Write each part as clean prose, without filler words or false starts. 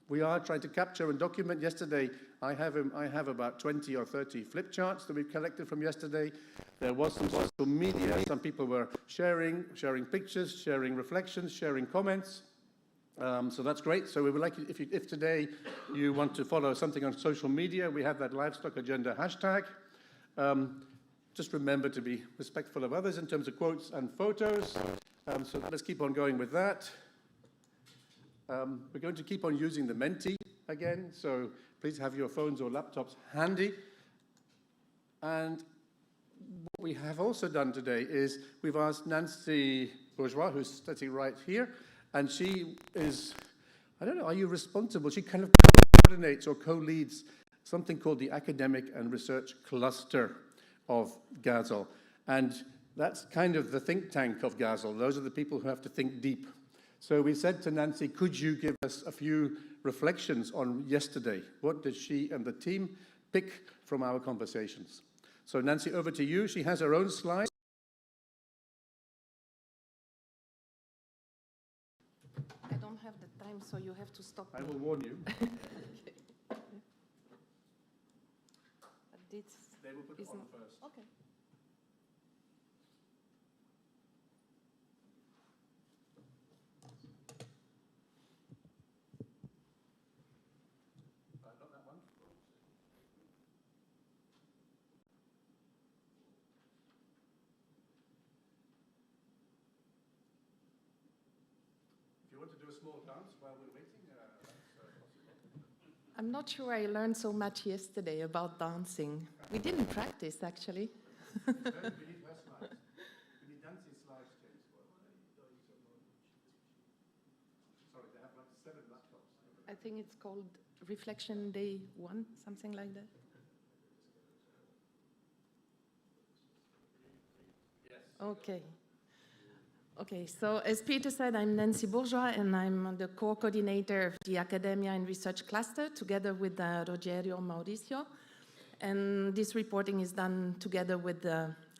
We are trying to capture and document. Yesterday, I have about 20 or 30 flip charts that we've collected from yesterday. There was some social media. Some people were sharing pictures, sharing reflections, sharing comments. So that's great. So we would like, if today you want to follow something on social media, we have that livestock agenda hashtag. Just remember to be respectful of others in terms of quotes and photos. So let's keep on going with that. We're going to keep on using the Menti again, so please have your phones or laptops handy. And what we have also done today is we've asked Nancy Bourgeois, who's sitting right here, and she is, I don't know, are you responsible? She kind of coordinates or co-leads something called the Academic and Research Cluster of GAZL. And that's kind of the think tank of GAZL. Those are the people who have to think deep. So we said to Nancy, could you give us a few reflections on yesterday? What did she and the team pick from our conversations? So Nancy, over to you. She has her own slides. I don't have the time, so you have to stop me. I will warn you. They will put it on first. Okay. Not that one. If you want to do a small dance while we're waiting, I'm not sure I learned so much yesterday about dancing. We didn't practice, actually. we need less slides. We need dancing slides, James. Sorry, they have like 7 laptops. I think it's called Reflection Day 1, something like that. Yes. Okay. Okay, so as Peter said, I'm Nancy Bourgeois, and I'm the co-coordinator of the Academia and Research Cluster, together with Rogerio Mauricio. And this reporting is done together with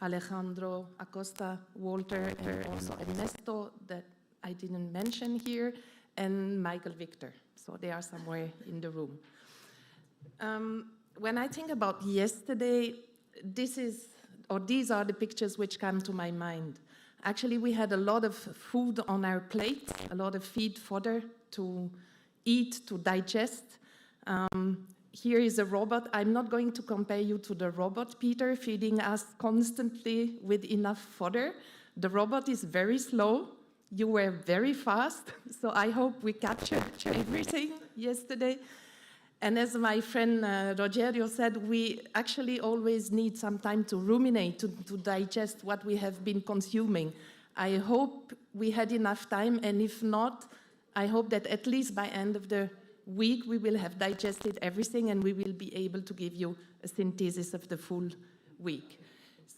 Alejandro Acosta, Walter, and also Ernesto, that I didn't mention here, and Michael Victor. So they are somewhere in the room. When I think about yesterday, these are the pictures which come to my mind. Actually, we had a lot of food on our plate, a lot of feed fodder to eat, to digest. Here is a robot. I'm not going to compare you to the robot, Peter, feeding us constantly with enough fodder. The robot is very slow. You were very fast, so I hope we captured everything yesterday. And as my friend Rogerio said, we actually always need some time to ruminate, to digest what we have been consuming. I hope we had enough time, and if not, I hope that at least by end of the week we will have digested everything and we will be able to give you a synthesis of the full week.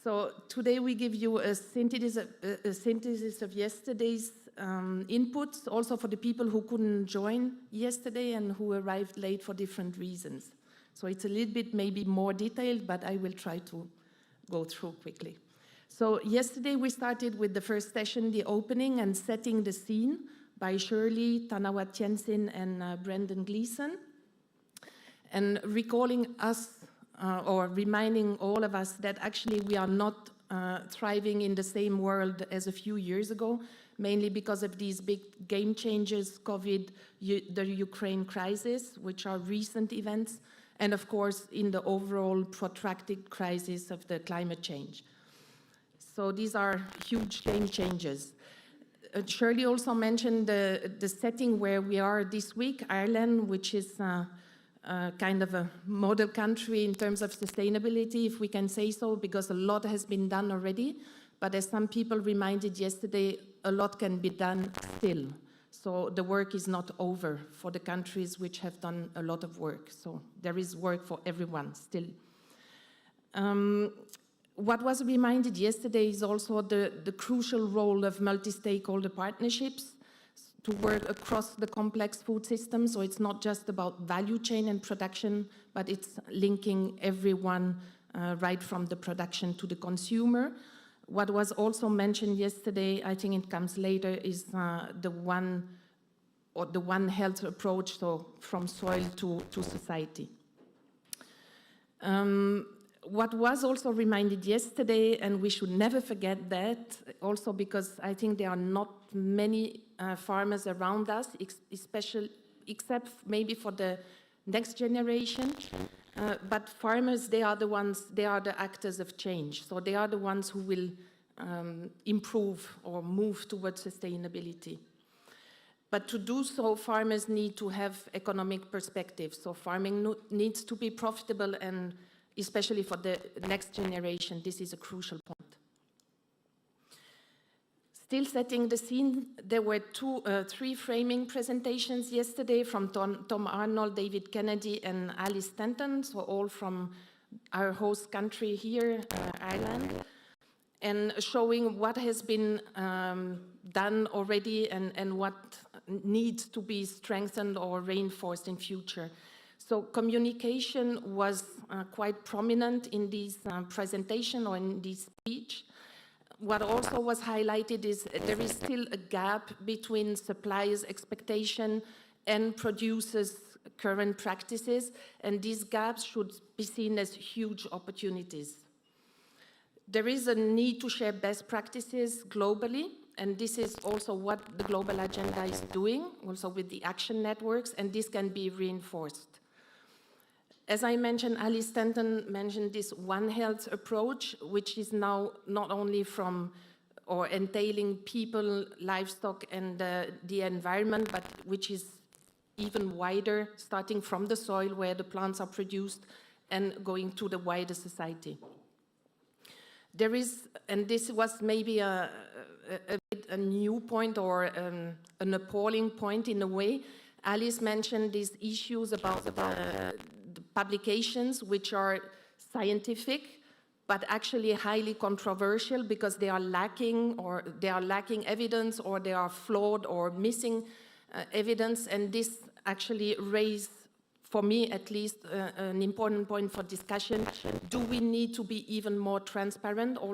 So today we give you a synthesis of yesterday's inputs, also for the people who couldn't join yesterday and who arrived late for different reasons. So it's a little bit maybe more detailed, but I will try to go through quickly. So yesterday we started with the first session, the opening and setting the scene by Shirley, Tanawat Jensen, and Brendan Gleeson, and recalling us or reminding all of us that actually we are not thriving in the same world as a few years ago, mainly because of these big game changers, COVID, the Ukraine crisis, which are recent events, and of course in the overall protracted crisis of the climate change. So these are huge game changers. Shirley also mentioned the setting where we are this week, Ireland, which is kind of a model country in terms of sustainability, if we can say so, because a lot has been done already. But as some people reminded yesterday, a lot can be done still. So the work is not over for the countries which have done a lot of work. So there is work for everyone still. What was reminded yesterday is also the crucial role of multi-stakeholder partnerships to work across the complex food system. So it's not just about value chain and production, but it's linking everyone right from the production to the consumer. What was also mentioned yesterday, I think it comes later, is the one or the One Health approach, so from soil to society. What was also reminded yesterday, and we should never forget that, also because I think there are not many farmers around us, especially, except maybe for the next generation, but farmers, they are the ones, they are the actors of change. So they are the ones who will improve or move towards sustainability. But to do so, farmers need to have economic perspective. So farming needs to be profitable, and especially for the next generation, this is a crucial point. Still setting the scene, there were three framing presentations yesterday from Tom Arnold, David Kennedy, and Alice Stanton, so all from our host country here, Ireland, and showing what has been done already and what needs to be strengthened or reinforced in future. So communication was quite prominent in this presentation or in this speech. What also was highlighted is there is still a gap between suppliers' expectation and producers' current practices, and these gaps should be seen as huge opportunities. There is a need to share best practices globally, and this is also what the global agenda is doing, also with the action networks, and this can be reinforced. As I mentioned, Alice Stanton mentioned this One Health approach, which is now not only from or entailing people, livestock, and the environment, but which is even wider, starting from the soil where the plants are produced and going to the wider society. There is, and this was maybe a new point or an appalling point in a way. Alice mentioned these issues about the publications, which are scientific, but actually highly controversial because they are lacking evidence, or they are flawed or missing evidence, and this actually raised, for me at least, an important point for discussion. Do we need to be even more transparent, or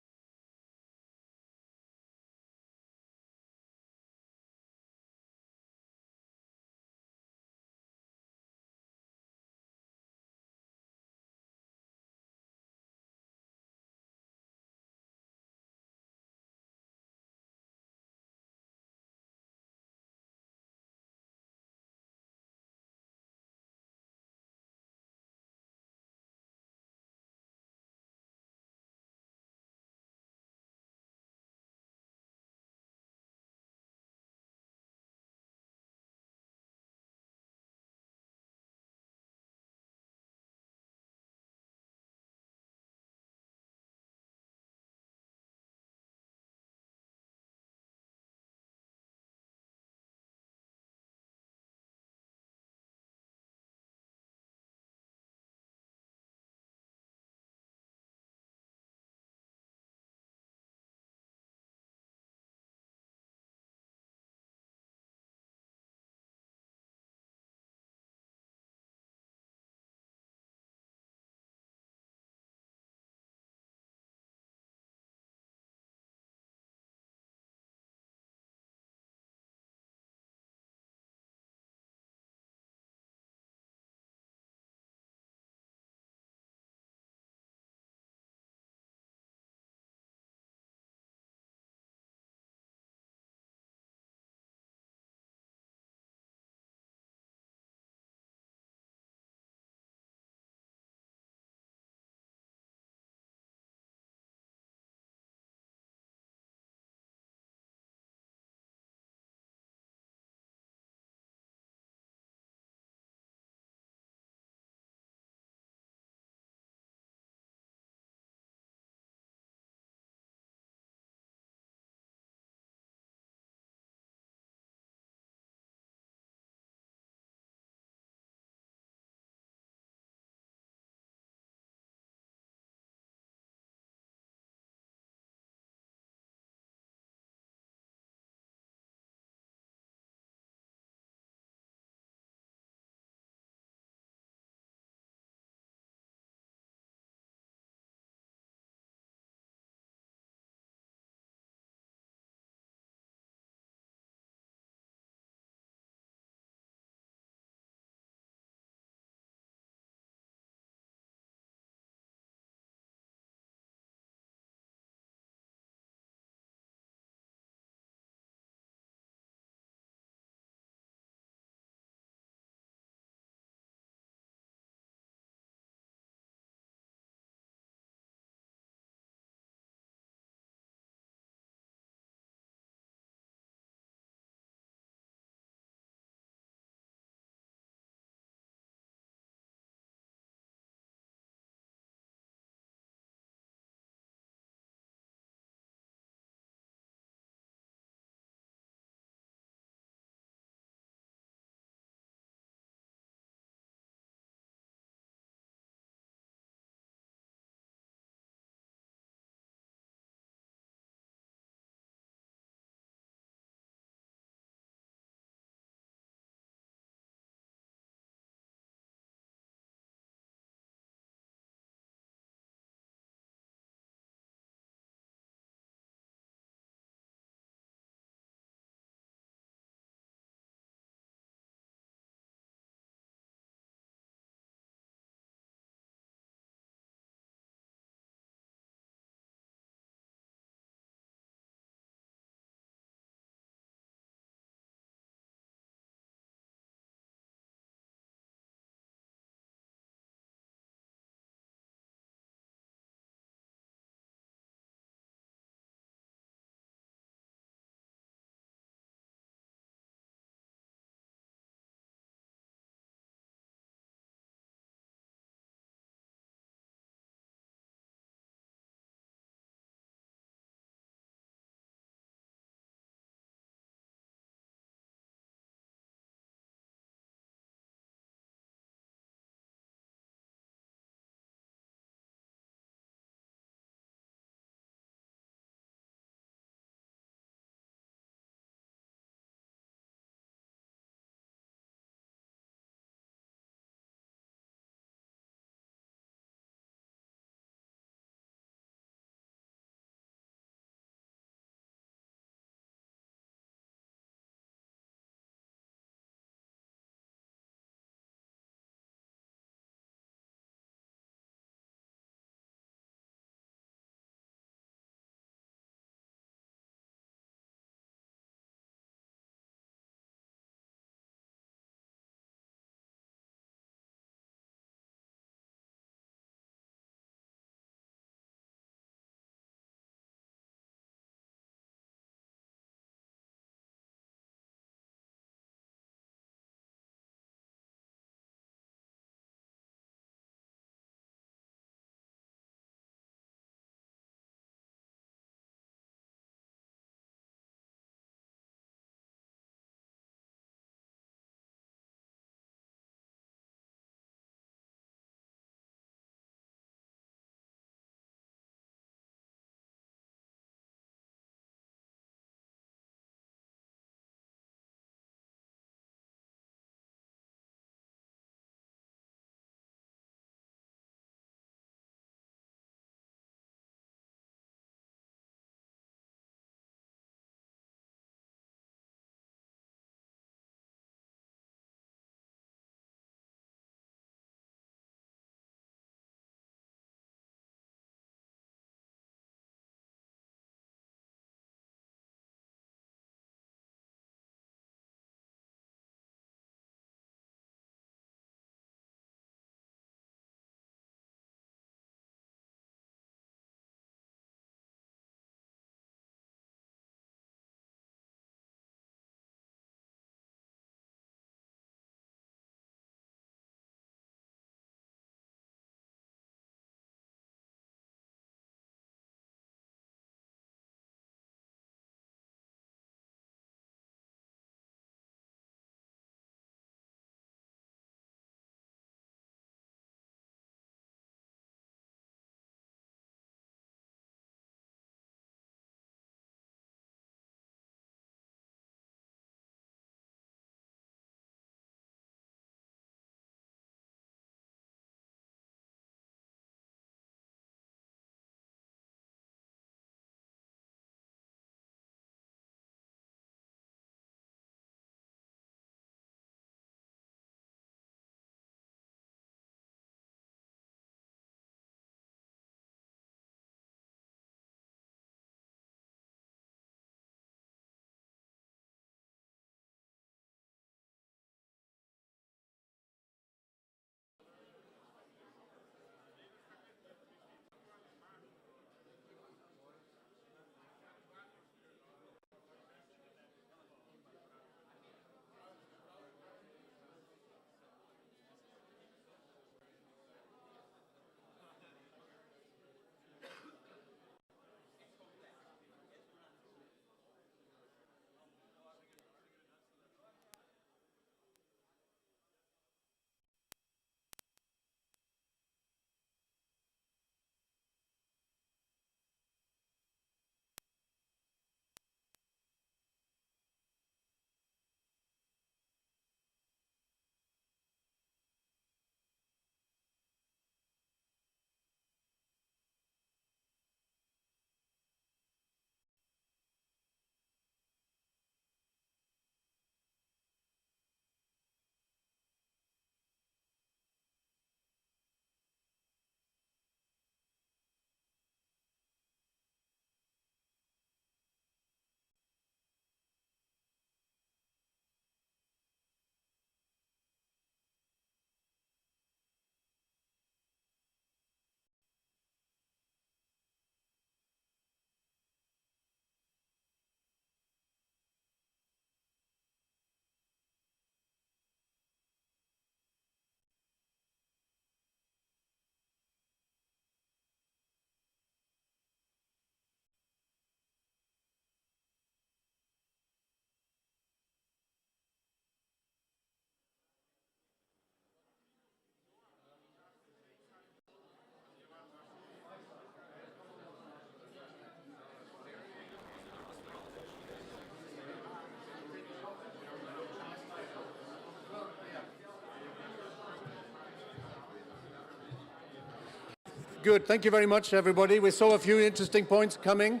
Good. Thank you very much, everybody. We saw a few interesting points coming.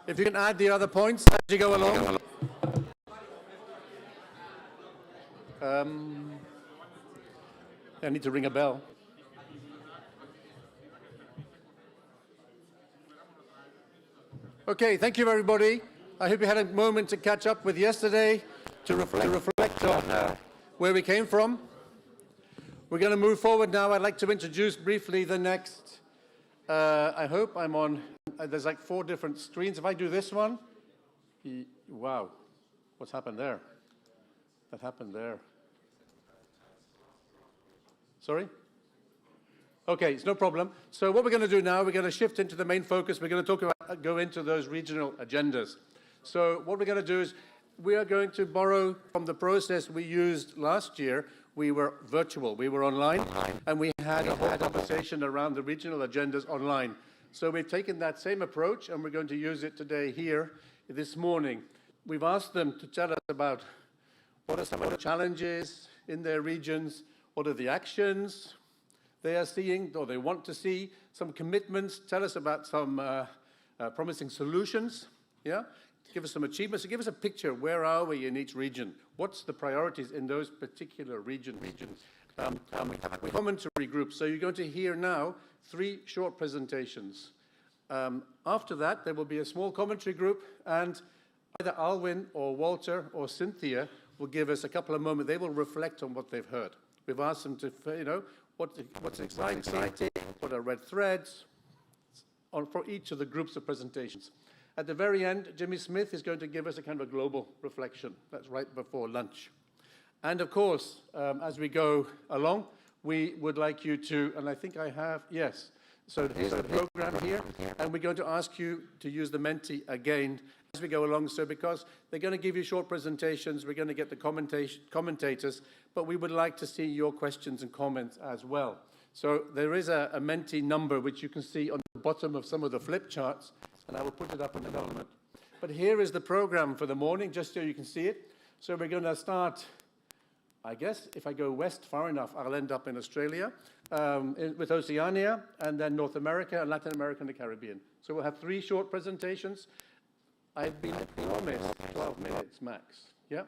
If you can add the other points as you go along. I need to ring a bell. Okay, thank you, everybody. I hope you had a moment to catch up with yesterday, to reflect on where we came from. We're going to move forward now. I'd like to introduce briefly the next. I hope I'm on. There's like 4 different screens. If I do this one, wow, what's happened there? That happened there. Sorry? Okay, it's no problem. So what we're going to do now, we're going to shift into the main focus. We're going to go into those regional agendas. So what we're going to do is we are going to borrow from the process we used last year. We were virtual, we were online, and we had a whole conversation around the regional agendas online. So we've taken that same approach, and we're going to use it today here, this morning. We've asked them to tell us about what are some of the challenges in their regions, what are the actions they are seeing or they want to see, some commitments, tell us about some promising solutions, yeah? Give us some achievements, so give us a picture, where are we in each region? What's the priorities in those particular regions? We have a commentary group, so you're going to hear now 3 short presentations. After that, there will be a small commentary group, and either Alwyn or Walter or Cynthia will give us a couple of moments. They will reflect on what they've heard. We've asked them to, you know, what's exciting, what are red threads, for each of the groups of presentations. At the very end, Jimmy Smith is going to give us a kind of a global reflection. That's right before lunch. And of course, as we go along, we would like you to, and I think I have, yes. So here's the program here, and we're going to ask you to use the Menti again as we go along. So because they're going to give you short presentations, we're going to get the commentators, but we would like to see your questions and comments as well. So there is a Menti number which you can see on the bottom of some of the flip charts, and I will put it up in a moment. But here is the program for the morning, just so you can see it. So we're going to start, I guess, if I go west far enough, I'll end up in Australia, with Oceania, and then North America, and Latin America, and the Caribbean. So we'll have 3 short presentations. I've been promised 12 minutes max, yeah?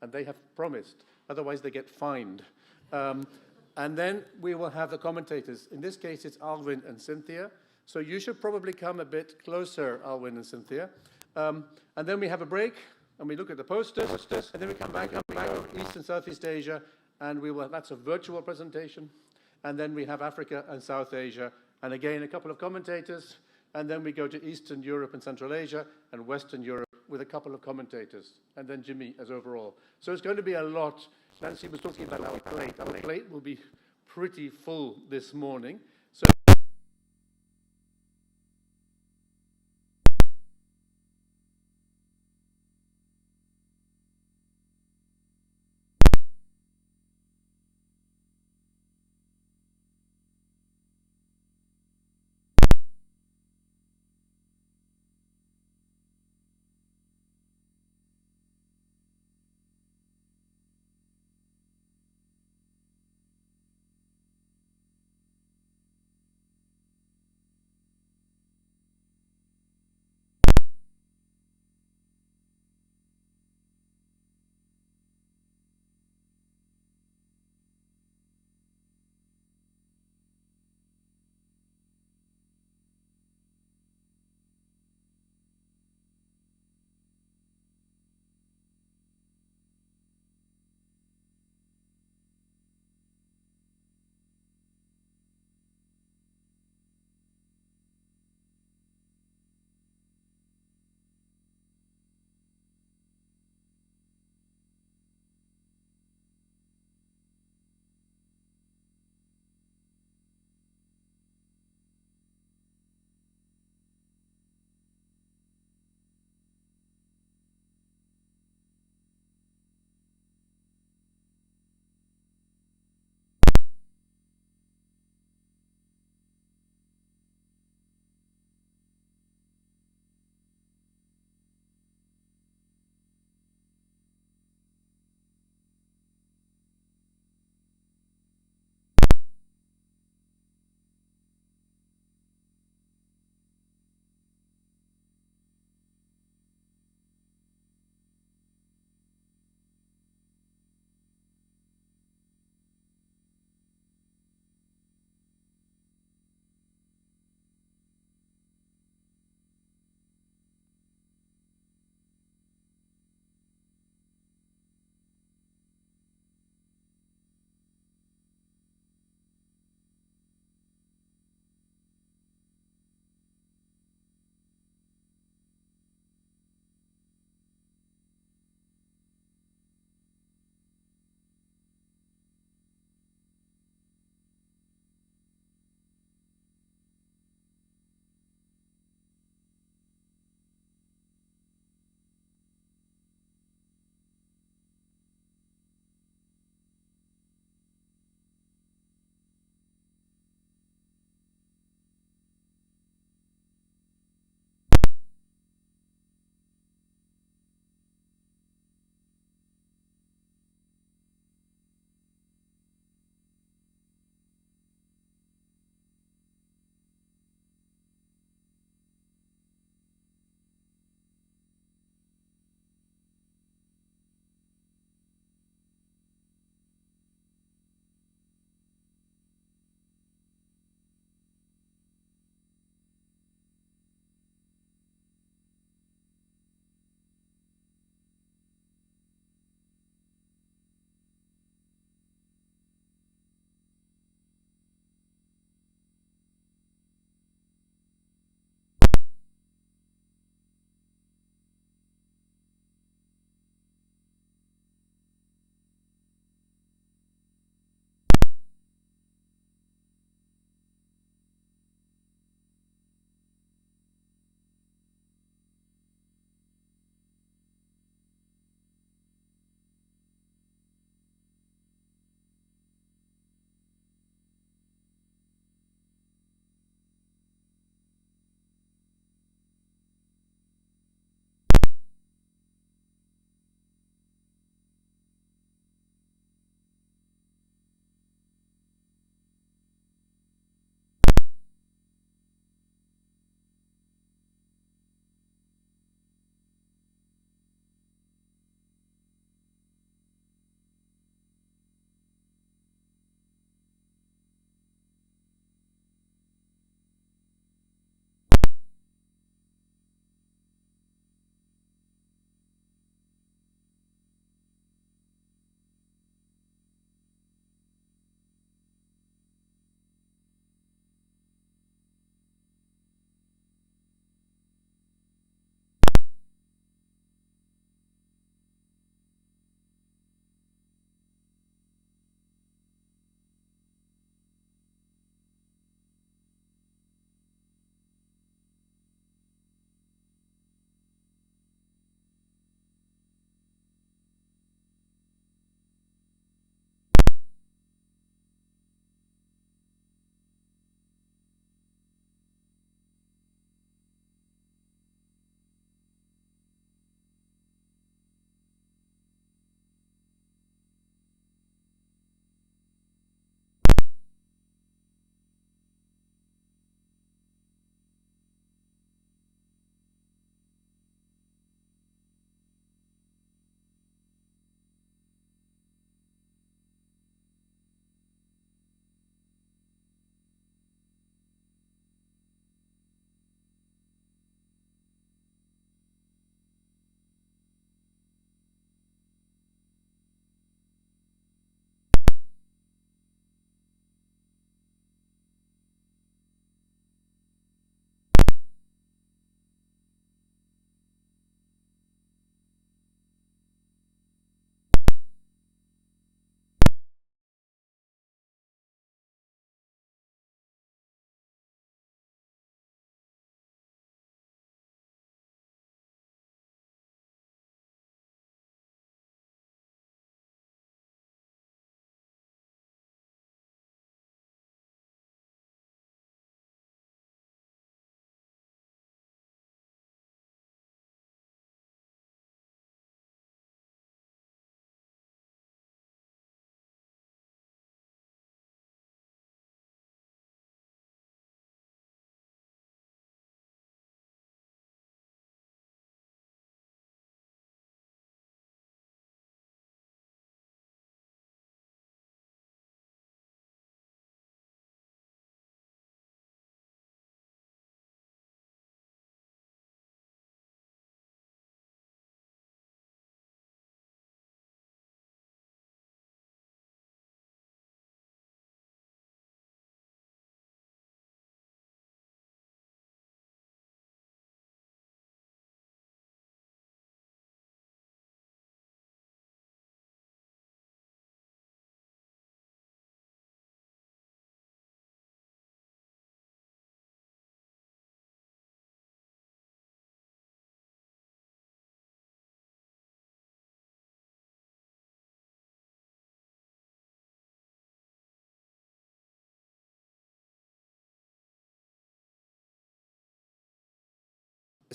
And they have promised, otherwise they get fined. And then we will have the commentators. In this case, it's Alwyn and Cynthia. So you should probably come a bit closer, Alwyn and Cynthia. And then we have a break, and we look at the posters, and then we come back and we go East and Southeast Asia, and that's a virtual presentation. And then we have Africa and South Asia, and again, a couple of commentators, and then we go to Eastern Europe and Central Asia, and Western Europe with a couple of commentators, and then Jimmy as overall. So it's going to be a lot. Nancy was talking about our plate. Our plate will be pretty full this morning. So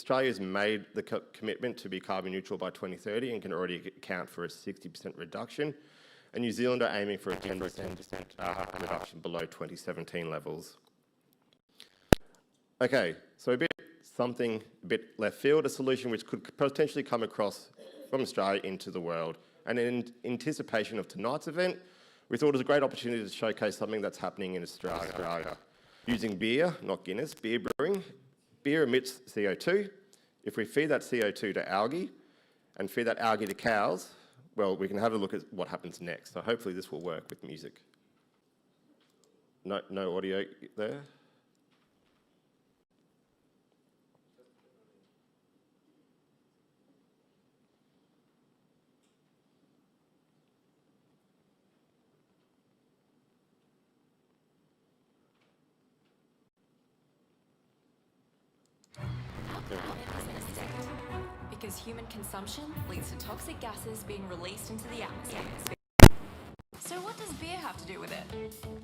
Australia's made the commitment to be carbon neutral by 2030 and can already account for a 60% reduction. And New Zealand are aiming for a 10% reduction below 2017 levels. Okay, so something a bit left field, a solution which could potentially come across from Australia into the world. And in anticipation of tonight's event, we thought it was a great opportunity to showcase something that's happening in Australia. Using beer, not Guinness, beer brewing. Beer emits CO2. If we feed that CO2 to algae and feed that algae to cows, well, we can have a look at what happens next. So hopefully this will work with music. No audio there. Because human consumption leads to toxic gases being released into the atmosphere. So what does beer have to do with it?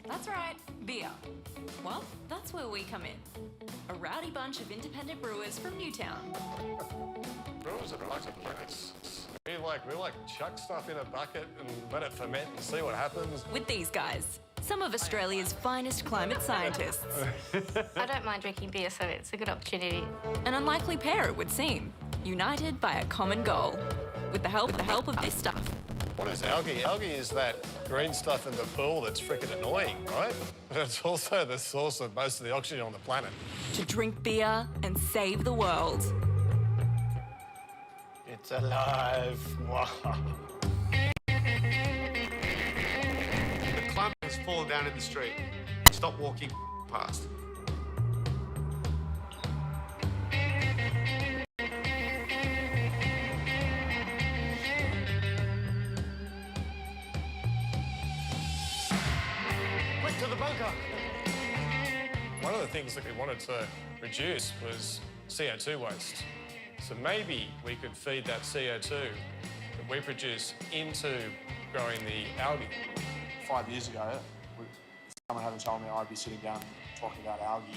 That's right, beer. Well, that's where we come in. A rowdy bunch of independent brewers from Newtown. Brewers are like buckets. We like chuck stuff in a bucket and let it ferment and see what happens. With these guys, some of Australia's finest climate scientists. I don't mind drinking beer, so it's a good opportunity. An unlikely pair, it would seem, united by a common goal, with the help of this stuff. What is algae? Algae is that green stuff in the pool that's freaking annoying, right? But it's also the source of most of the oxygen on the planet. To drink beer and save the world. It's alive. Wow. The clump has fallen down in the street. Stop walking past. Quick to the bunker. One of the things that we wanted to reduce was CO2 waste. So maybe we could feed that CO2 that we produce into growing the algae. 5 years ago, if someone hadn't told me I'd be sitting down talking about algae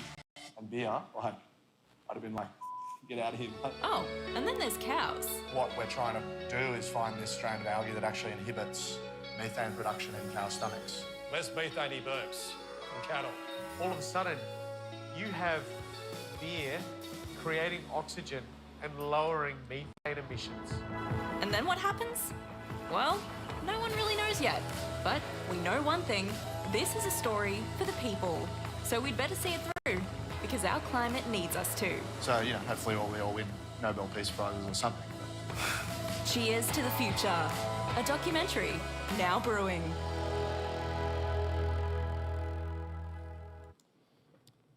and beer, I'd have been like, get out of here, mate. Oh, and then there's cows. What we're trying to do is find this strand of algae that actually inhibits methane production in cow stomachs. Less methane burps from cattle. All of a sudden, you have beer creating oxygen and lowering methane emissions. And then what happens? Well, no one really knows yet. But we know one thing, this is a story for the people. So we'd better see it through, because our climate needs us to. So, hopefully we all win Nobel Peace Prizes or something. Cheers to the future. A documentary, now brewing.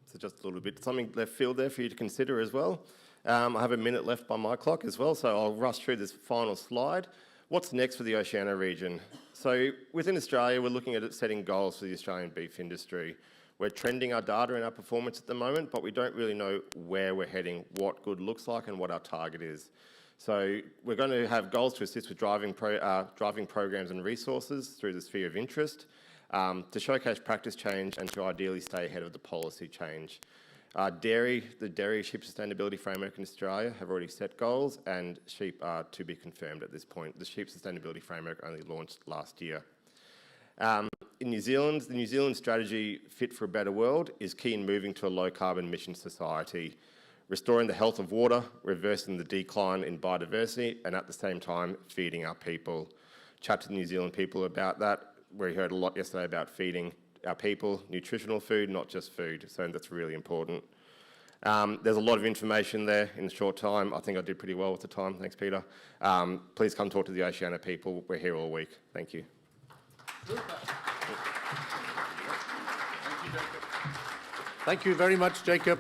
So just a little bit, something left field there for you to consider as well. I have a minute left by my clock as well, so I'll rush through this final slide. What's next for the Oceania region? So within Australia, we're looking at setting goals for the Australian beef industry. We're trending our data and our performance at the moment, but we don't really know where we're heading, what good looks like and what our target is. So we're going to have goals to assist with driving programs and resources through the sphere of interest, to showcase practice change and to ideally stay ahead of the policy change. The Dairy Sheep Sustainability Framework in Australia have already set goals, and sheep are to be confirmed at this point. The Sheep Sustainability Framework only launched last year. In New Zealand, the New Zealand strategy Fit for a Better World is key in moving to a low-carbon emission society, restoring the health of water, reversing the decline in biodiversity, and at the same time, feeding our people. Chat to the New Zealand people about that. We heard a lot yesterday about feeding our people nutritional food, not just food, so that's really important. There's a lot of information there in a short time. I think I did pretty well with the time. Thanks, Peter. Please come talk to the Oceana people. We're here all week. Thank you. Thank you very much, Jacob.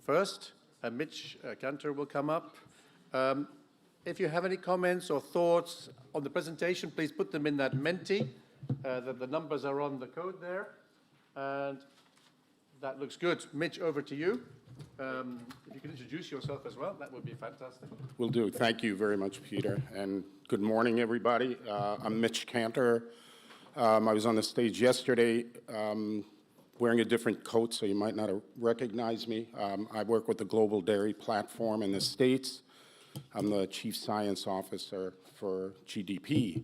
First, Mitch Cantor will come up. If you have any comments or thoughts on the presentation, please put them in that Menti. The numbers are on the code there. And that looks good. Mitch, over to you. If you could introduce yourself as well, that would be fantastic. Will do. Thank you very much, Peter. And good morning, everybody. I'm Mitch Cantor. I was on the stage yesterday wearing a different coat, so you might not recognize me. I work with the Global Dairy Platform in the States. I'm the Chief Science Officer for GDP.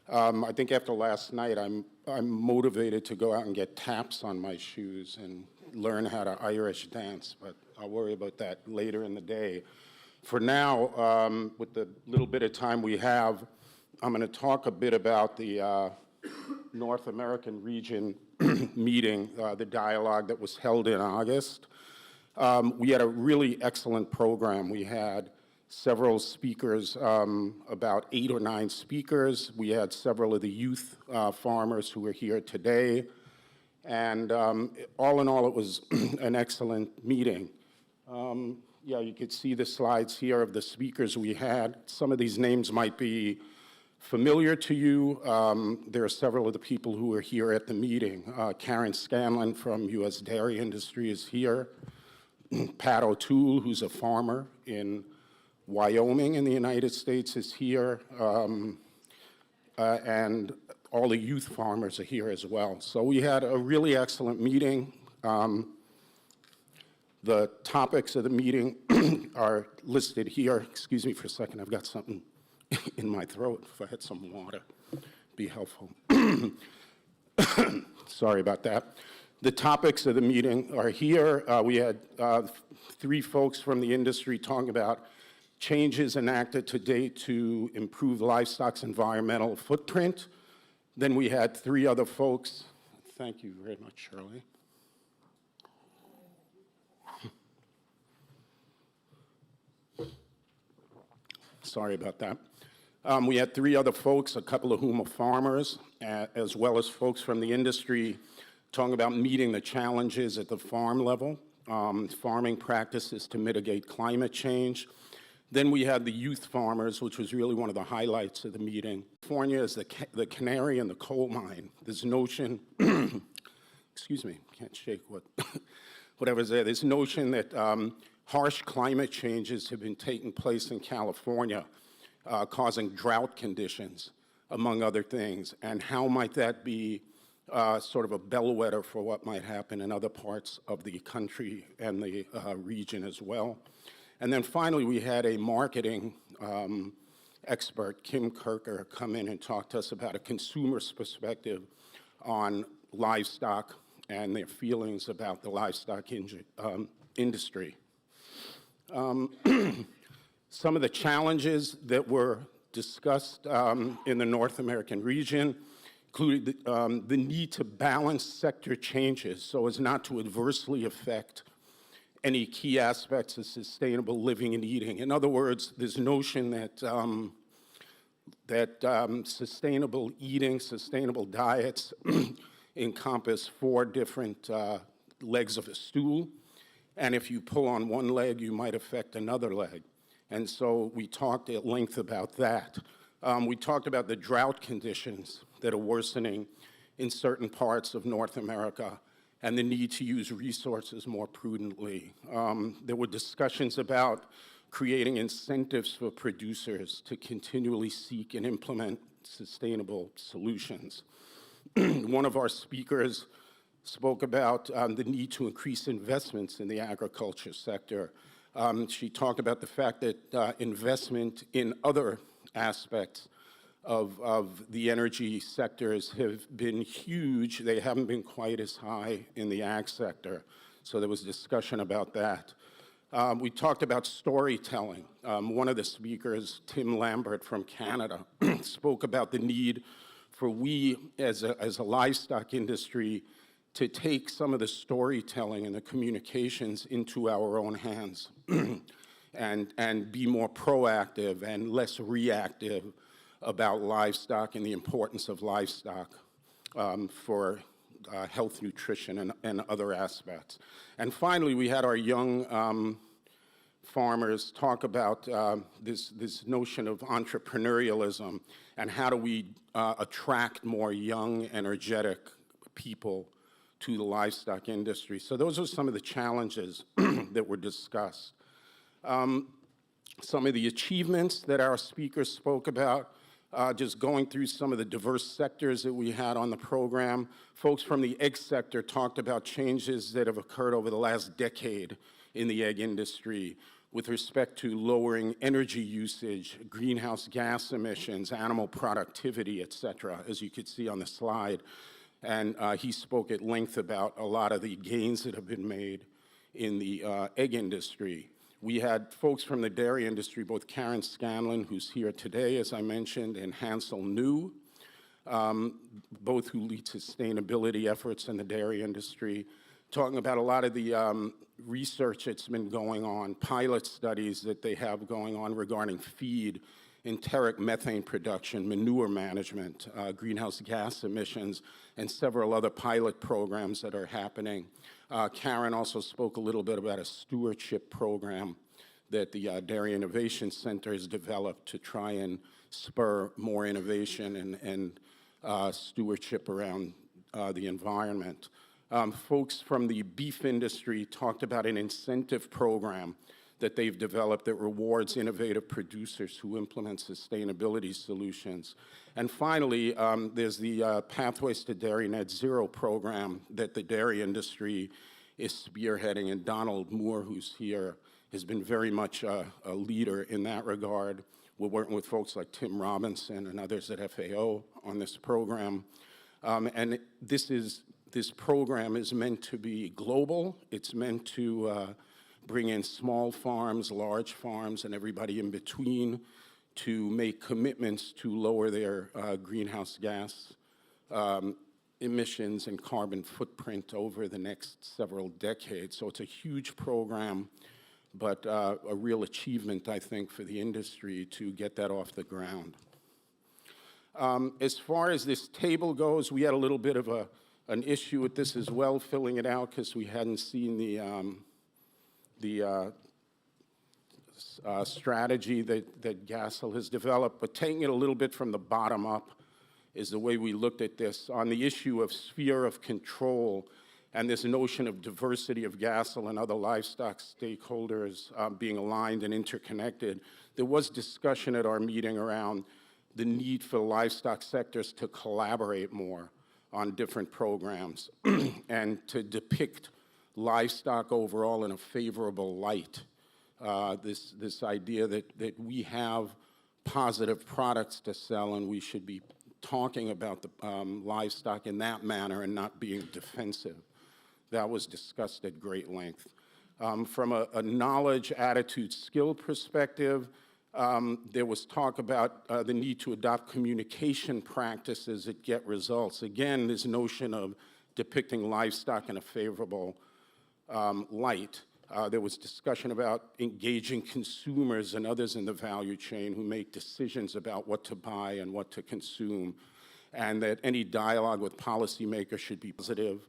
I think after last night, I'm motivated to go out and get taps on my shoes and learn how to Irish dance, but I'll worry about that later in the day. For now, with the little bit of time we have, I'm going to talk a bit about the North American region meeting, the dialogue that was held in August. We had a really excellent program. We had several speakers, about 8 or 9 speakers. We had several of the youth farmers who are here today. And all in all, it was an excellent meeting. Yeah, you could see the slides here of the speakers we had. Some of these names might be familiar to you. There are several of the people who were here at the meeting. Karen Scanlon from U.S. Dairy Industry is here. Pat O'Toole, who's a farmer in Wyoming in the United States, is here. And all the youth farmers are here as well. So we had a really excellent meeting. The topics of the meeting are listed here. Excuse me for a second, I've got something in my throat. If I had some water, it'd be helpful. Sorry about that. The topics of the meeting are here. We had 3 folks from the industry talking about changes enacted to date to improve livestock's environmental footprint. Then we had 3 other folks. Thank you very much, Shirley. Sorry about that. We had 3 other folks, a couple of whom are farmers, as well as folks from the industry talking about meeting the challenges at the farm level, farming practices to mitigate climate change. Then we had the youth farmers, which was really one of the highlights of the meeting. California is the canary in the coal mine. This notion, excuse me, can't shake whatever's there. This notion that harsh climate changes have been taking place in California, causing drought conditions, among other things. And how might that be sort of a bellwether for what might happen in other parts of the country and the region as well. And then finally, we had a marketing expert, Kim Kirker, come in and talk to us about a consumer's perspective on livestock and their feelings about the livestock industry. Some of the challenges that were discussed in the North American region included the need to balance sector changes so as not to adversely affect any key aspects of sustainable living and eating. In other words, this notion that sustainable eating, sustainable diets encompass 4 different legs of a stool, and if you pull on one leg, you might affect another leg. And so we talked at length about that. We talked about the drought conditions that are worsening in certain parts of North America and the need to use resources more prudently. There were discussions about creating incentives for producers to continually seek and implement sustainable solutions. One of our speakers spoke about the need to increase investments in the agriculture sector. She talked about the fact that investment in other aspects of the energy sectors have been huge. They haven't been quite as high in the ag sector. So there was discussion about that. We talked about storytelling. One of the speakers, Tim Lambert from Canada, spoke about the need for we as a livestock industry to take some of the storytelling and the communications into our own hands and be more proactive and less reactive about livestock and the importance of livestock for health, nutrition, and other aspects. And finally, we had our young farmers talk about this notion of entrepreneurialism and how do we attract more young, energetic people to the livestock industry. So those are some of the challenges that were discussed. Some of the achievements that our speakers spoke about, just going through some of the diverse sectors that we had on the program. Folks from the egg sector talked about changes that have occurred over the last decade in the egg industry with respect to lowering energy usage, greenhouse gas emissions, animal productivity, et cetera, as you could see on the slide. And he spoke at length about a lot of the gains that have been made in the egg industry. We had folks from the dairy industry, both Karen Scanlon, who's here today, as I mentioned, and Hansel New, both who lead sustainability efforts in the dairy industry, talking about a lot of the research that's been going on, pilot studies that they have going on regarding feed, enteric methane production, manure management, greenhouse gas emissions, and several other pilot programs that are happening. Karen also spoke a little bit about a stewardship program that the Dairy Innovation Center has developed to try and spur more innovation and stewardship around the environment. Folks from the beef industry talked about an incentive program that they've developed that rewards innovative producers who implement sustainability solutions. And finally, there's the Pathways to Dairy Net Zero program that the dairy industry is spearheading, and Donald Moore, who's here, has been very much a leader in that regard. We're working with folks like Tim Robinson and others at FAO on this program. And this program is meant to be global. It's meant to bring in small farms, large farms, and everybody in between to make commitments to lower their greenhouse gas emissions and carbon footprint over the next several decades. So it's a huge program, but a real achievement, I think, for the industry to get that off the ground. As far as this table goes, we had a little bit of an issue with this as well, filling it out, because we hadn't seen the strategy that GASL has developed. But taking it a little bit from the bottom up is the way we looked at this. On the issue of sphere of control and this notion of diversity of GASL and other livestock stakeholders being aligned and interconnected, there was discussion at our meeting around the need for livestock sectors to collaborate more on different programs and to depict livestock overall in a favorable light. This idea that we have positive products to sell and we should be talking about the livestock in that manner and not being defensive. That was discussed at great length. From a knowledge, attitude, skill perspective, there was talk about the need to adopt communication practices that get results. Again, this notion of depicting livestock in a favorable light. There was discussion about engaging consumers and others in the value chain who make decisions about what to buy and what to consume, and that any dialogue with policymakers should be positive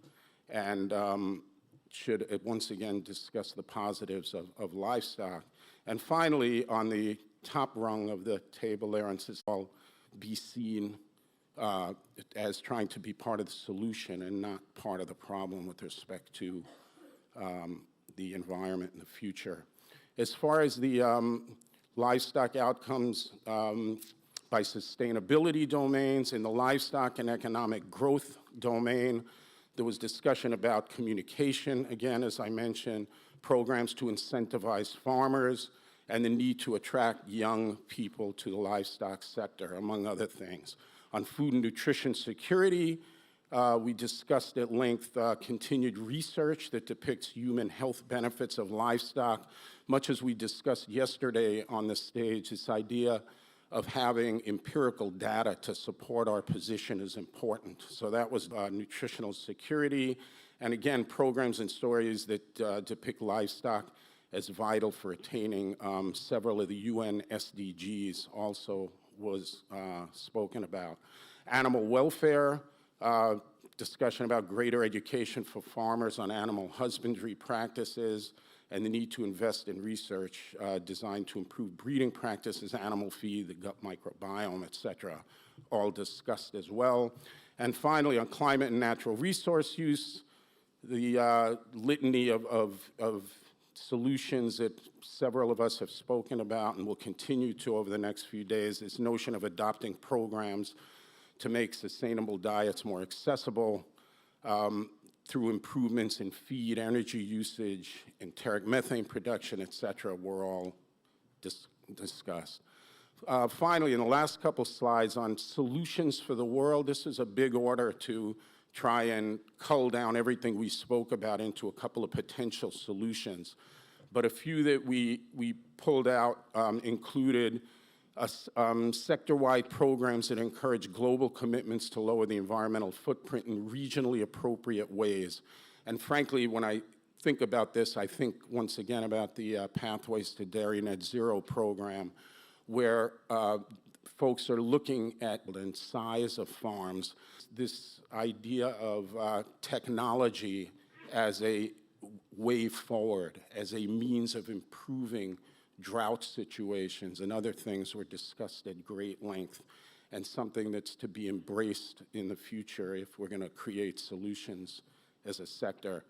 and should once again discuss the positives of livestock. And finally, on the top rung of the table there, and all be seen as trying to be part of the solution and not part of the problem with respect to the environment in the future. As far as the livestock outcomes by sustainability domains, in the livestock and economic growth domain, there was discussion about communication, again, as I mentioned, programs to incentivize farmers, and the need to attract young people to the livestock sector, among other things. On food and nutrition security, we discussed at length continued research that depicts human health benefits of livestock, much as we discussed yesterday on the stage. This idea of having empirical data to support our position is important. So that was nutritional security, and again, programs and stories that depict livestock as vital for attaining several of the UN SDGs also was spoken about. Animal welfare, discussion about greater education for farmers on animal husbandry practices, and the need to invest in research designed to improve breeding practices, animal feed, the gut microbiome, et cetera, all discussed as well. And finally, on climate and natural resource use, The litany of solutions that several of us have spoken about and will continue to over the next few days, this notion of adopting programs to make sustainable diets more accessible through improvements in feed, energy usage, enteric methane production, et cetera, were all discussed. Finally, in the last couple slides on solutions for the world, this is a big order to try and cull down everything we spoke about into a couple of potential solutions. But a few that we pulled out included sector-wide programs that encourage global commitments to lower the environmental footprint in regionally appropriate ways. And frankly, when I think about this, I think once again about the Pathways to Dairy Net Zero program, where folks are looking at the size of farms, this idea of technology as a way forward, as a means of improving drought situations and other things were discussed at great length, and something that's to be embraced in the future if we're going to create solutions as a sector.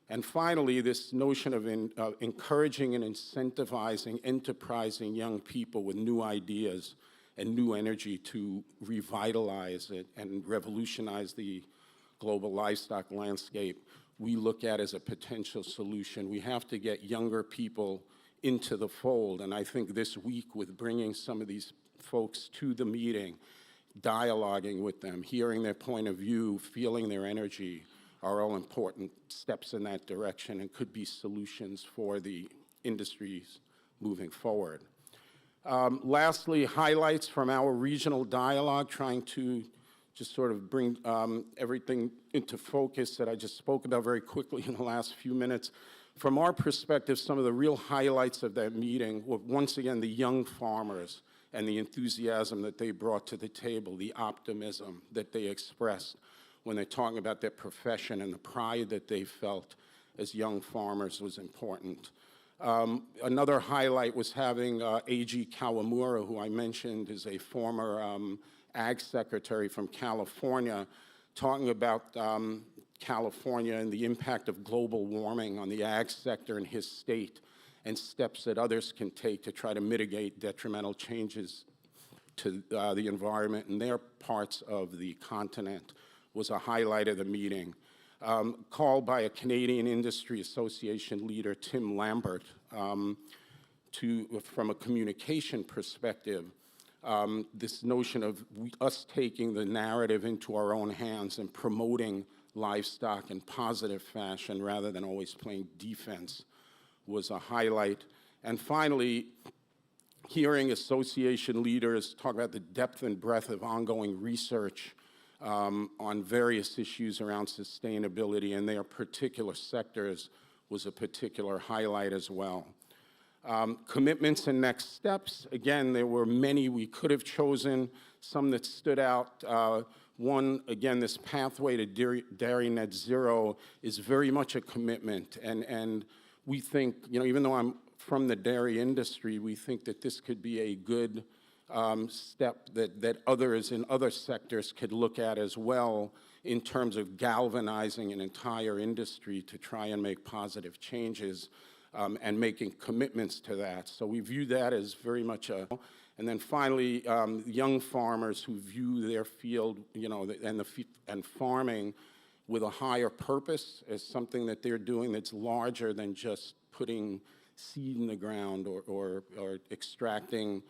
And finally, this notion of encouraging and incentivizing enterprising young people with new ideas and new energy to revitalize it and revolutionize the global livestock landscape, we look at as a potential solution. We have to get younger people into the fold, and I think this week with bringing some of these folks to the meeting, dialoguing with them, hearing their point of view, feeling their energy, are all important steps in that direction and could be solutions for the industries moving forward. Lastly, highlights from our regional dialogue, trying to just sort of bring everything into focus that I just spoke about very quickly in the last few minutes. From our perspective, some of the real highlights of that meeting were, once again, the young farmers and the enthusiasm that they brought to the table, the optimism that they expressed when they're talking about their profession, and the pride that they felt as young farmers was important. Another highlight was having A.G. Kawamura, who I mentioned is a former ag secretary from California, talking about California and the impact of global warming on the ag sector in his state, and steps that others can take to try to mitigate detrimental changes to the environment in their parts of the continent, was a highlight of the meeting. Called by a Canadian Industry Association leader, Tim Lambert, from a communication perspective, this notion of us taking the narrative into our own hands and promoting livestock in positive fashion rather than always playing defense was a highlight. And finally, hearing association leaders talk about the depth and breadth of ongoing research on various issues around sustainability in their particular sectors was a particular highlight as well. Commitments and next steps, again, there were many we could have chosen, some that stood out. One, again, this pathway to dairy net zero is very much a commitment, and we think, even though I'm from the dairy industry, we think that this could be a good step that others in other sectors could look at as well in terms of galvanizing an entire industry to try and make positive changes and making commitments to that. So we view that as very much a, and then finally, young farmers who view their field, and farming with a higher purpose as something that they're doing that's larger than just putting seed in the ground or extracting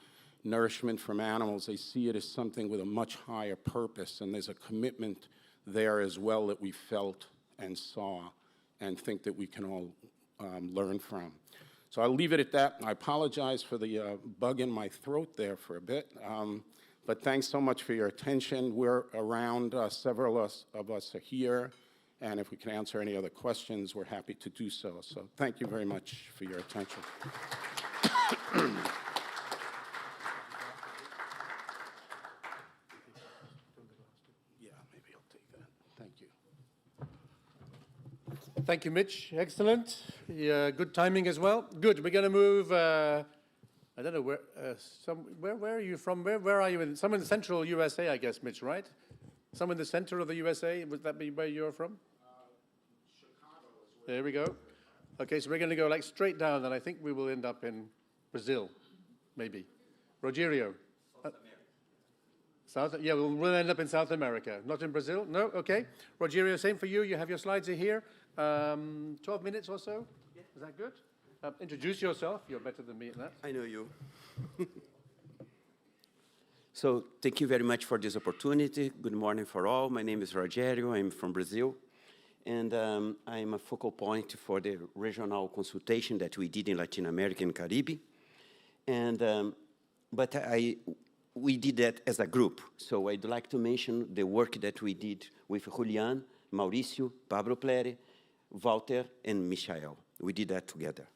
nourishment from animals. They see it as something with a much higher purpose, and there's a commitment there as well that we felt and saw and think that we can all learn from. So I'll leave it at that. I apologize for the bug in my throat there for a bit, but thanks so much for your attention. We're around, several of us are here, and if we can answer any other questions, we're happy to do so. So thank you very much for your attention. Thank you, Mitch. Excellent. Yeah, good timing as well. Good. We're going to move. I don't know where. Where are you from? Where are you in? Some in the central USA, I guess, Mitch. Right? Some in the center of the USA. Would that be where you're from? Chicago. There we go. Okay, so we're going to go like straight down, and I think we will end up in Brazil, maybe. Rogerio. Yeah, we'll end up in South America, not in Brazil. No, okay. Rogerio, same for you. You have your slides here. 12 minutes or so. Is that good? Introduce yourself. You're better than me at that. I know you. So thank you very much for this opportunity. Good morning for all. My name is Rogerio. I'm from Brazil. And I'm a focal point for the regional consultation that we did in Latin America and Caribbean. And, but we did that as a group. So I'd like to mention the work that we did with Julian, Mauricio, Pablo Plere, Walter, and Michael. We did that together.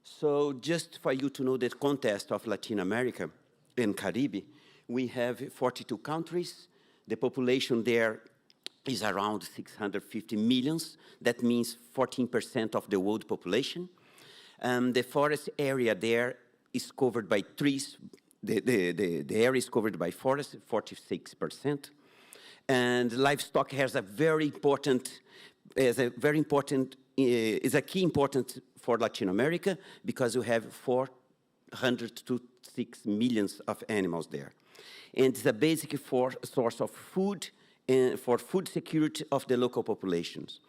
So just for you to know the context of Latin America and Caribbean, we have 42 countries. The population there is around 650 million. That means 14% of the world population. The forest area there is covered by trees. The area is covered by forest, 46%. And livestock has a very important, is a key important for Latin America because we have 400 to 6 million of animals there. And it's a basic source of food and for food security of the local populations.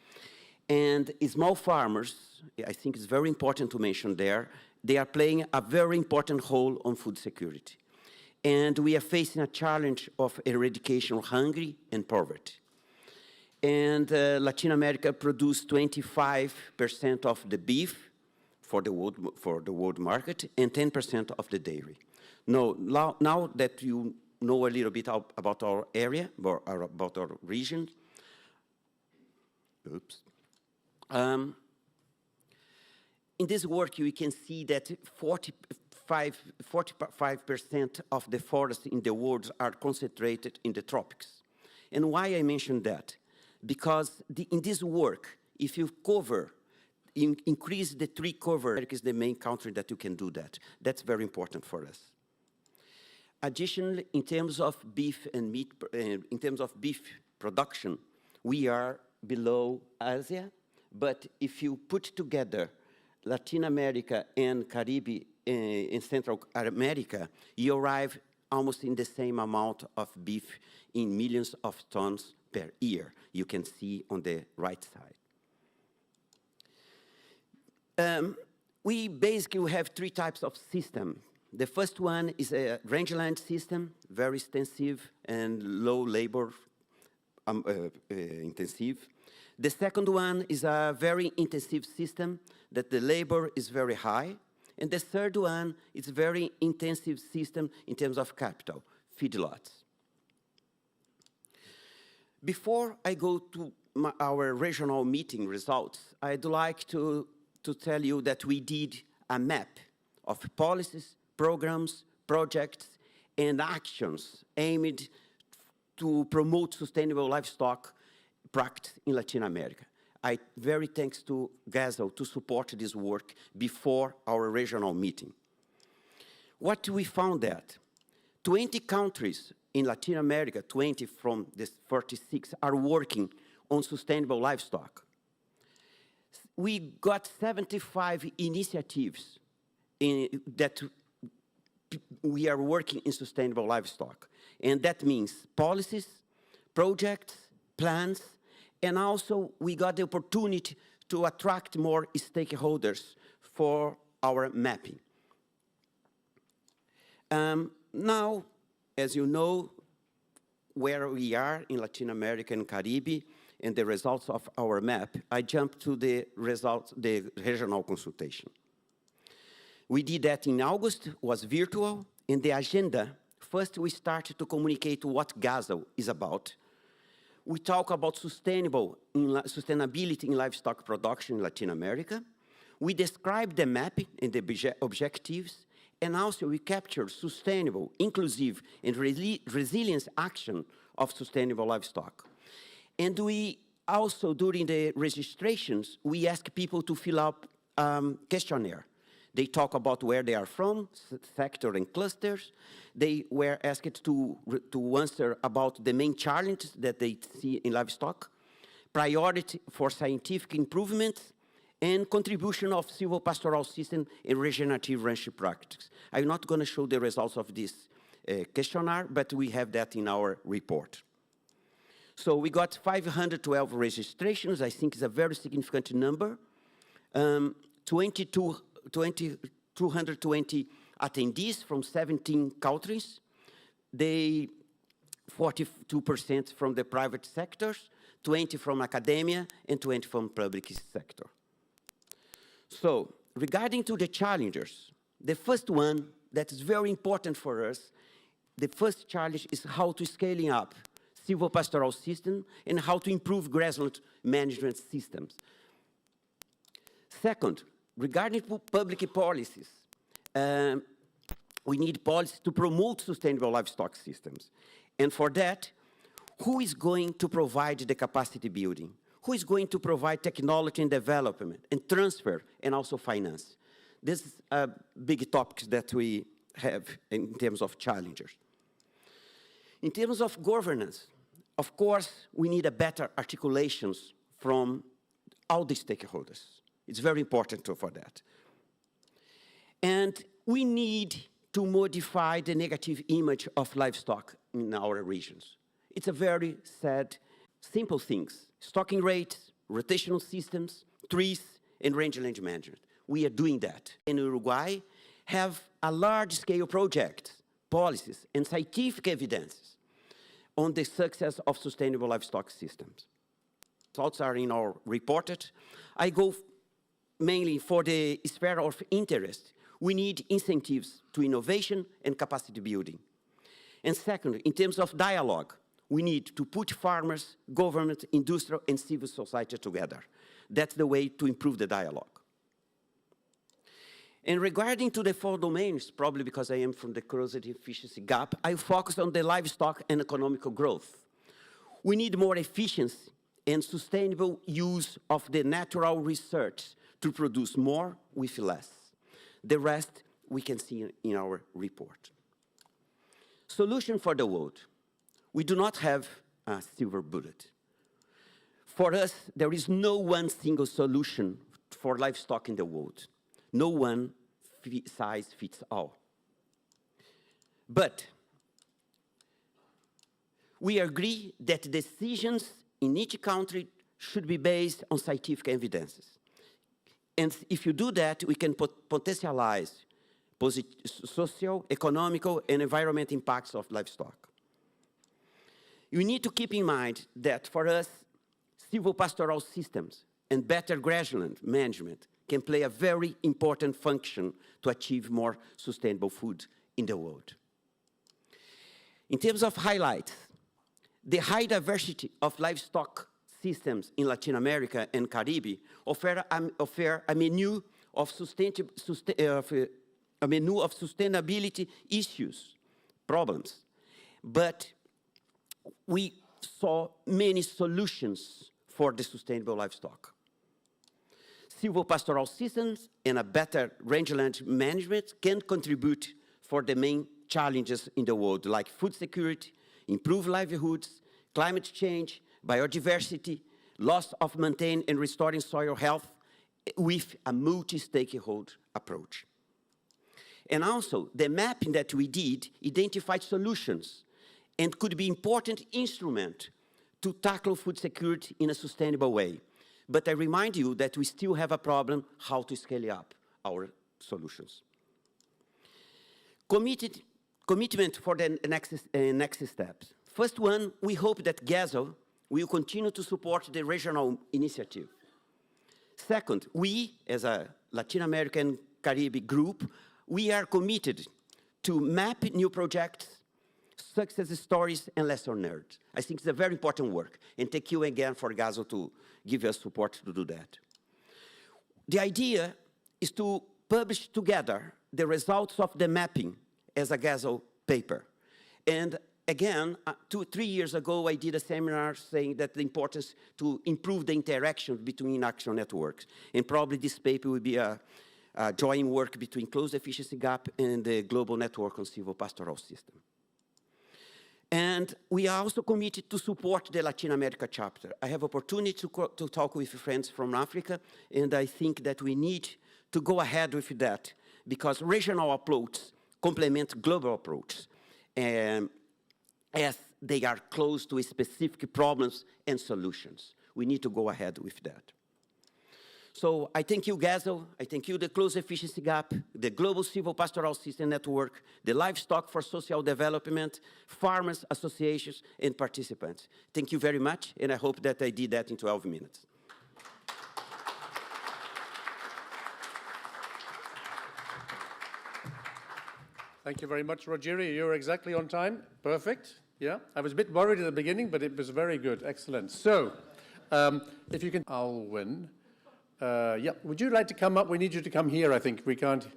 And small farmers, I think it's very important to mention there, they are playing a very important role on food security. And we are facing a challenge of eradication of hunger and poverty. And Latin America produced 25% of the beef for the world market and 10% of the dairy. Now that you know a little bit about our area, or about our region, in this work, you can see that 45% of the forests in the world are concentrated in the tropics. And why I mention that? Because in this work, if you increase the tree cover, America is the main country that you can do that. That's very important for us. Additionally, in terms of beef and meat, in terms of beef production, we are below Asia. But if you put together Latin America and Caribbean in Central America, you arrive almost in the same amount of beef in millions of tons per year. You can see on the right side. We basically have three types of system. The first one is a rangeland system, very extensive and low labor intensive. The second one is a very intensive system that the labor is very high. And the third one is a very intensive system in terms of capital, feedlots. Before I go to our regional meeting results, I'd like to tell you that we did a map of policies, programs, projects, and actions aimed to promote sustainable livestock practice in Latin America. I very thanks to Gazel to support this work before our regional meeting. What we found that 20 countries in Latin America, 20 from the 46, are working on sustainable livestock. We got 75 initiatives that we are working in sustainable livestock. And that means policies, projects, plans, and also we got the opportunity to attract more stakeholders for our mapping. Now, as you know, where we are in Latin America and Caribbean and the results of our map, I jump to the results, the regional consultation. We did that in August, was virtual. In the agenda, first we started to communicate what Gazel is about. We talk about sustainability in livestock production in Latin America. We describe the mapping and the objectives, and also we capture sustainable, inclusive, and resilience action of sustainable livestock. And we also, during the registrations, we ask people to fill out questionnaire. They talk about where they are from, sector and clusters. They were asked to answer about the main challenges that they see in livestock, priority for scientific improvement, and contribution of silvopastoral system in regenerative ranch practice. I'm not going to show the results of this questionnaire, but we have that in our report. So we got 512 registrations. I think it's a very significant number. 220 attendees from 17 countries. 42% from the private sectors, 20 from academia, and 20 from public sector. So, regarding to the challengers, the first one that is very important for us, the first challenge is how to scaling up silvopastoral system and how to improve grassland management systems. Second, regarding public policies, we need policies to promote sustainable livestock systems. And for that, who is going to provide the capacity building? Who is going to provide technology and development and transfer and also finance? This is a big topic that we have in terms of challengers. In terms of governance, of course, we need a better articulations from all the stakeholders. It's very important for that. And we need to modify the negative image of livestock in our regions. It's a very sad, simple things. Stocking rates, rotational systems, trees, and rangeland management. We are doing that. In Uruguay, have a large-scale project, policies, and scientific evidences on the success of sustainable livestock systems. Results are in our reported. I go mainly for the sphere of interest. We need incentives to innovation and capacity building. And second, in terms of dialogue, we need to put farmers, government, industrial, and civil society together. That's the way to improve the dialogue. And regarding to the 4 domains, probably because I am from the curiosity efficiency gap, I focus on the livestock and economical growth. We need more efficiency and sustainable use of the natural research to produce more with less. The rest we can see in our report. Solution for the world. We do not have a silver bullet. For us, there is no one single solution for livestock in the world. No one size fits all. But we agree that decisions in each country should be based on scientific evidences. And if you do that, we can potentialize social, economical, and environmental impacts of livestock. You need to keep in mind that for us, silvopastoral systems and better grassland management can play a very important function to achieve more sustainable food in the world. In terms of highlights, the high diversity of livestock systems in Latin America and Caribbean offer a menu of sustainability issues, problems. But we saw many solutions for the sustainable livestock. Silvopastoral systems and a better rangeland management can contribute for the main challenges in the world, like food security, improved livelihoods, climate change, biodiversity, loss of maintaining and restoring soil health with a multi-stakeholder approach. And also, the mapping that we did identified solutions and could be important instrument to tackle food security in a sustainable way. But I remind you that we still have a problem how to scale up our solutions. Commitment for the next steps. First one, we hope that GASO will continue to support the regional initiative. Second, we, as a Latin American Caribbean group, we are committed to map new projects, success stories, and lesson learned. I think it's a very important work, and thank you again for GASO to give us support to do that. The idea is to publish together the results of the mapping as a GASO paper. And again, 2-3 years ago, I did a seminar saying that the importance to improve the interaction between action networks. And probably this paper will be a joint work between Closed Efficiency Gap and the Global Network on Silvopastoral System. And we are also committed to support the Latin America chapter. I have opportunity to talk with friends from Africa, and I think that we need to go ahead with that, because regional approach complement global approach, as they are close to specific problems and solutions. We need to go ahead with that. So I thank you, Gazel. I thank you, the Close Efficiency Gap, the Global Civil Pastoral System Network, the Livestock for Social Development, farmers associations, and participants. Thank you very much, and I hope that I did that in 12 minutes. Thank you very much, Rogerio. You're exactly on time. Perfect. Yeah, I was a bit worried at the beginning, but it was very good. Excellent. So, if you can, Alwyn. Yeah, would you like to come up? We need you to come here, I think. We can't,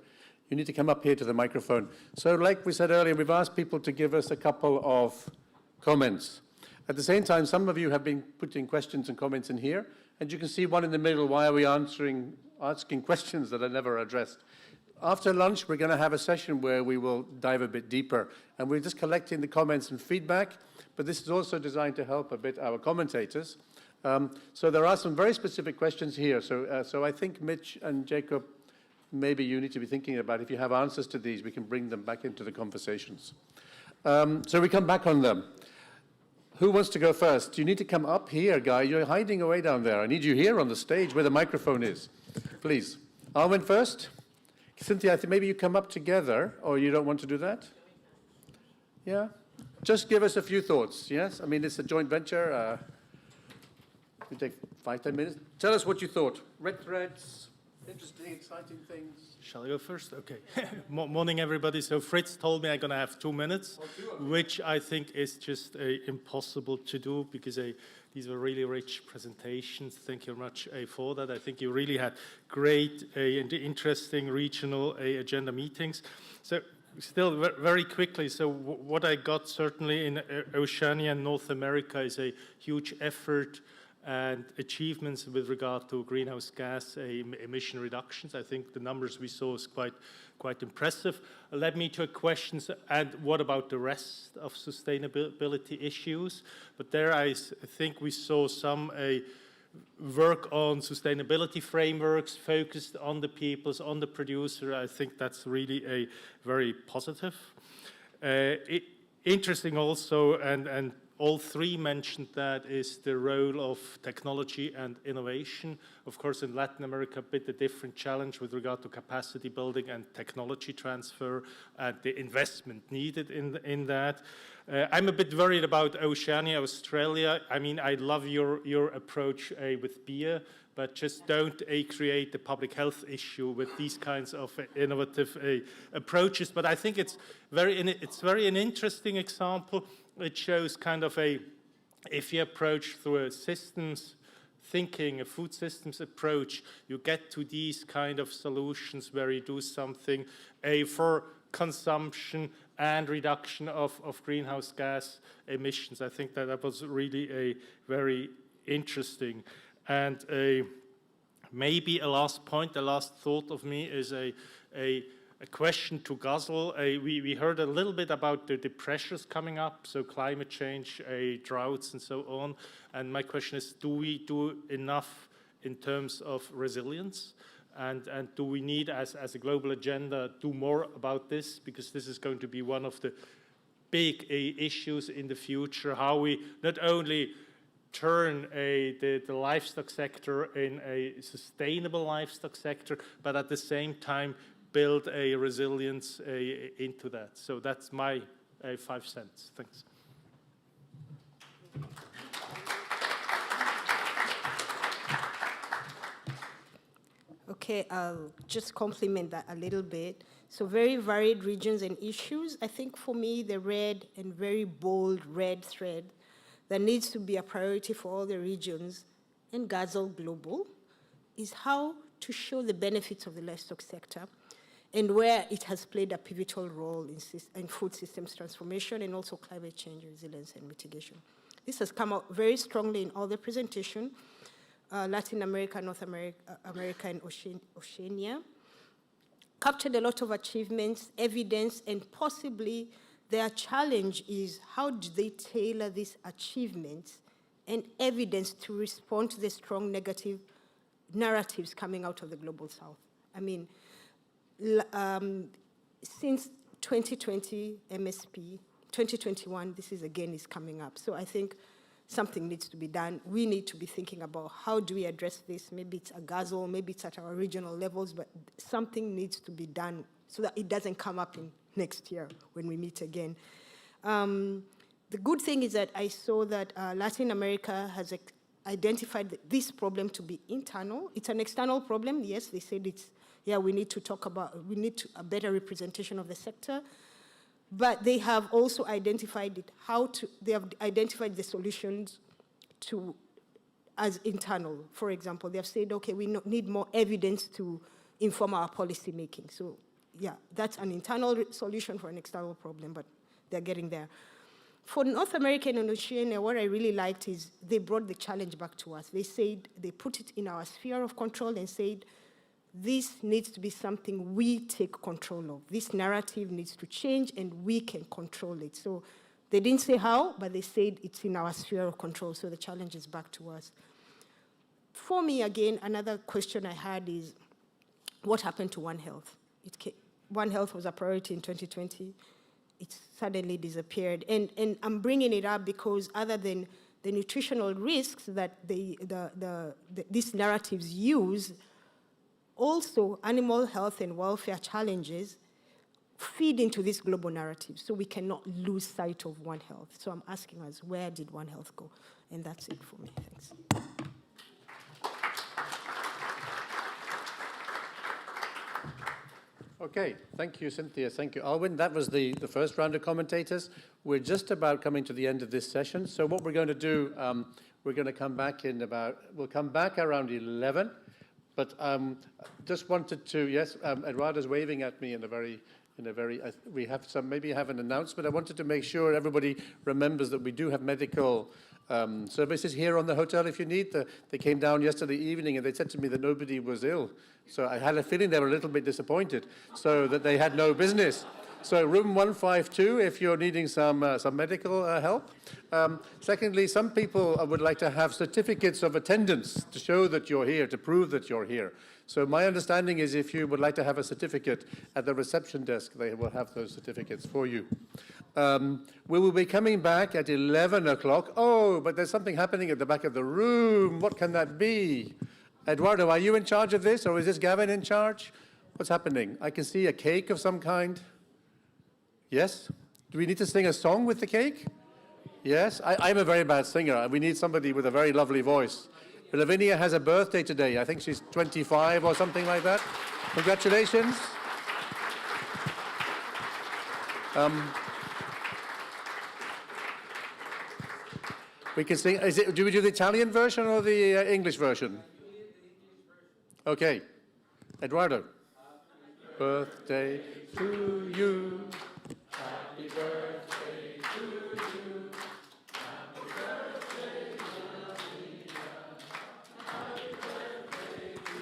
you need to come up here to the microphone. So like we said earlier, we've asked people to give us a couple of comments. At the same time, some of you have been putting questions and comments in here, and you can see one in the middle. Why are we asking questions that are never addressed? After lunch, we're going to have a session where we will dive a bit deeper, and we're just collecting the comments and feedback, but this is also designed to help a bit our commentators. So there are some very specific questions here. So I think Mitch and Jacob, maybe you need to be thinking about if you have answers to these, we can bring them back into the conversations. So we come back on them. Who wants to go first? You need to come up here, Guy. You're hiding away down there. I need you here on the stage where the microphone is. Please. Arwen first. Cynthia, I think maybe you come up together, or you don't want to do that? Yeah? Just give us a few thoughts, yes? I mean, it's a joint venture. We take 5-10 minutes. Tell us what you thought. Red threads, interesting, exciting things. Shall I go first? Okay. Morning, everybody. So Fritz told me I'm going to have 2 minutes, which I think is just impossible to do, because these were really rich presentations. Thank you very much for that. I think you really had great and interesting regional agenda meetings. So still very quickly, so what I got certainly in Oceania and North America is a huge effort and achievements with regard to greenhouse gas emission reductions. I think the numbers we saw is quite impressive. Led me to questions, and what about the rest of sustainability issues? But there I think we saw some work on sustainability frameworks focused on the peoples, on the producer. I think that's really a very positive. Interesting also, and all three mentioned that, is the role of technology and innovation. Of course, in Latin America, a bit a different challenge with regard to capacity building and technology transfer and the investment needed in that. I'm a bit worried about Oceania, Australia. I mean, I love your approach with beer, but just don't create a public health issue with these kinds of innovative approaches. But I think it's very an interesting example. It shows kind of if you approach through a systems thinking, a food systems approach, you get to these kind of solutions where you do something for consumption and reduction of greenhouse gas emissions. I think that was really a very interesting. And maybe a last point, a last thought of me is a question to Gazel. We heard a little bit about the pressures coming up, so climate change, droughts, and so on. And my question is, do we do enough in terms of resilience? And do we need, as a global agenda, do more about this? Because this is going to be one of the big issues in the future, how we not only turn the livestock sector in a sustainable livestock sector, but at the same time build a resilience into that. So that's my 5 cents. Thanks. Okay, I'll just complement that a little bit. So very varied regions and issues. I think for me, the red and very bold red thread that needs to be a priority for all the regions and Gazel Global is how to show the benefits of the livestock sector and where it has played a pivotal role in food systems transformation and also climate change resilience and mitigation. This has come out very strongly in all the presentation, Latin America, North America, and Oceania. Captured a lot of achievements, evidence, and possibly Their challenge is how do they tailor these achievements and evidence to respond to the strong negative narratives coming out of the Global South. I mean, since 2020 MSP, 2021, this is again is coming up. So I think something needs to be done. We need to be thinking about how do we address this? Maybe it's a guzzle, maybe it's at our regional levels, but something needs to be done so that it doesn't come up in next year when we meet again. The good thing is that I saw that Latin America has identified this problem to be internal. It's an external problem. Yes, they said it's, yeah, we need to talk about, we need a better representation of the sector. But they have also identified it, they have identified the solutions as internal. For example, they have said, okay, we need more evidence to inform our policy making. So yeah, that's an internal solution for an external problem, but they're getting there. For North America and Oceania, what I really liked is they brought the challenge back to us. They said, they put it in our sphere of control and said, this needs to be something we take control of. This narrative needs to change and we can control it. So they didn't say how, but they said it's in our sphere of control, so the challenge is back to us. For me, again, another question I had is, what happened to One Health? One Health was a priority in 2020. It suddenly disappeared. And I'm bringing it up because other than the nutritional risks that these narratives use, also animal health and welfare challenges feed into this global narrative, so we cannot lose sight of One Health. So I'm asking us, where did One Health go? And that's it for me. Thanks. Okay, thank you, Cynthia. Thank you, Alwyn. That was the first round of commentators. We're just about coming to the end of this session. So what we're going to do, we're going to come back we'll come back around 11. But just wanted to, yes, Eduardo's waving at me we have maybe have an announcement. I wanted to make sure everybody remembers that we do have medical services here on the hotel if you need. They came down yesterday evening and they said to me that nobody was ill. So I had a feeling they were a little bit disappointed, so that they had no business. So room 152 if you're needing some medical help. Secondly, some people would like to have certificates of attendance to show that you're here, to prove that you're here. So my understanding is if you would like to have a certificate at the reception desk, they will have those certificates for you. We will be coming back at 11 o'clock. Oh, but there's something happening at the back of the room. What can that be? Eduardo, are you in charge of this, or is this Gavin in charge? What's happening? I can see a cake of some kind. Yes? Do we need to sing a song with the cake? Yes? I'm a very bad singer. We need somebody with a very lovely voice. Lavinia has a birthday today. I think she's 25 or something like that. Congratulations. We can sing. Do we do the Italian version or the English version? Okay. Eduardo. Birthday to you. Happy birthday to you. Happy birthday to you. Happy birthday to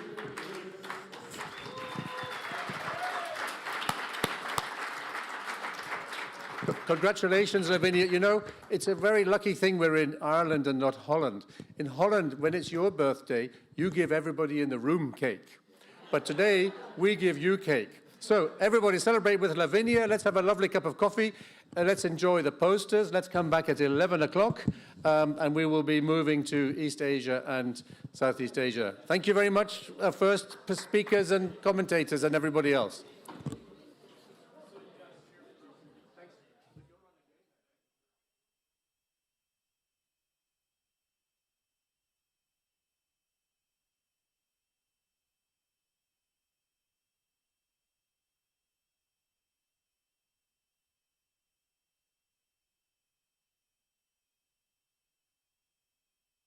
you. Congratulations, Lavinia. You know, it's a very lucky thing we're in Ireland and not Holland. In Holland, when it's your birthday, you give everybody in the room cake. But today, we give you cake. So everybody celebrate with Lavinia. Let's have a lovely cup of coffee. Let's enjoy the posters. Let's come back at 11 o'clock. And we will be moving to East Asia and Southeast Asia. Thank you very much, first speakers and commentators and everybody else.